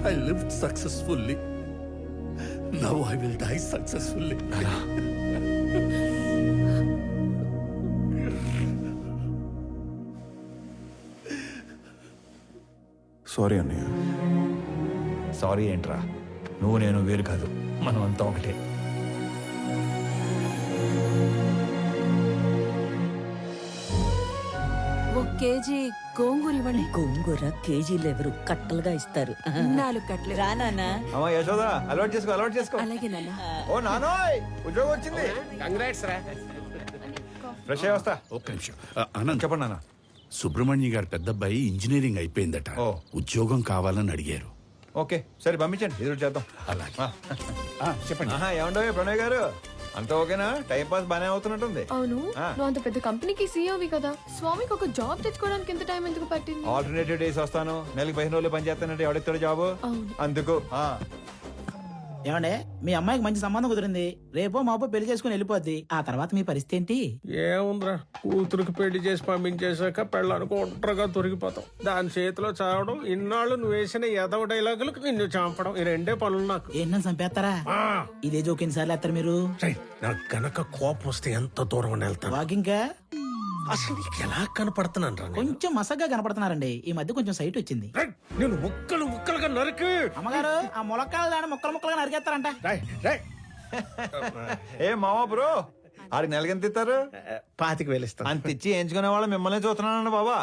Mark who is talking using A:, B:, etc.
A: I lived successfully. Now I will die successfully.
B: Sorry అన్నయ్య.
C: Sorry ఏంట్రా, నువ్వు నేను వేరు కాదు, మనం అంతా ఒకటే.
D: ఒక కేజీ గోంగూర ఇవ్వండి.
E: గోంగూర కేజీలు ఎవరు కట్టలుగా ఇస్తారు.
D: 4 కట్టలు.
E: రానా
C: అమ్మా యశోదా, అలవాటు చేసుకో, అలవాటు చేసుకో.
D: అలాగే నాన్న.
C: ఓ నానోయ్, ఉద్యోగం వచ్చింది. ఫ్రెష్ అయ్యి వస్తా.
A: ఒక్క నిమిషం. అనంత్,
C: చెప్పండి నాన్న.
A: సుబ్రహ్మణ్య గారి పెద్దబ్బాయి ఇంజనీరింగ్ అయిపోయిందట.
C: ఓ.
A: ఉద్యోగం కావాలని అడిగారు.
C: ఓకే సరే, పంపించండి, ఎదురు చేద్దాం.
A: అలాగే.
C: ఆ.
A: చెప్పండి.
C: ఏమండవు ప్రణయ్ గారు, అంతా ఓకేనా? టైం పాస్ బానే అవుతున్నట్టుంది.
F: అవును, నువ్వు అంత పెద్ద కంపెనీకి సీఈఓవి కదా, స్వామికి ఒక జాబ్ తెచ్చుకోవడానికి ఎంత టైం ఎందుకు పట్టింది?
C: ఆల్టర్నేటివ్ డేస్ వస్తాను, నెలకి 15 రోజులు పని చేస్తానంటే ఎవడెత్తాడు జాబు?
F: అవును.
C: అందుకు
G: ఏమండే, మీ అమ్మాయికి మంచి సంబంధం కుదిరింది, రేపో మాపో పెళ్లి చేసుకుని వెళ్ళిపోద్ది. ఆ తర్వాత మీ పరిస్థితి ఏంటి?
H: ఏముందిరా, కూతురికి పెళ్లి చేసి పంపించేశాక పెళ్ళానికి ఒంటరిగా దొరికిపోతాం. దాని చేతిలో చావడం, ఇన్నాళ్ళు నువ్వు వేసిన ఎదవ డైలాగులకు నిన్ను చంపడం, ఈ 2 పనులు నాకు.
G: ఏంటని చంపేస్తారా? ఇదే జోక్ ఎన్నిసార్లు వేస్తారు మీరు?
H: నాకు గనక కోపం వస్తే ఎంత దూరం వెళ్తాను.
G: వాకింగ్
H: అసలు నీకు ఎలా కనపడుతున్నాను రా?
G: కొంచెం మసగ్గా కనపడుతున్నారండి. ఈ మధ్య కొంచెం సైట్ వచ్చింది.
H: నేను ముక్కలుగా నరికి.
G: అమ్మగారు, ఆ ములక్కాలు దాన్ని ముక్కలుగా నరికేస్తారంట.
C: ఏ మావా బ్రో, ఆడికి నెలకి ఎంత ఇస్తారు?
H: 25,000 ఇస్తాను.
C: అంత ఇచ్చి ఎంచుకునే వాళ్ళు మిమ్మల్ని చూస్తున్నానండి బాబా.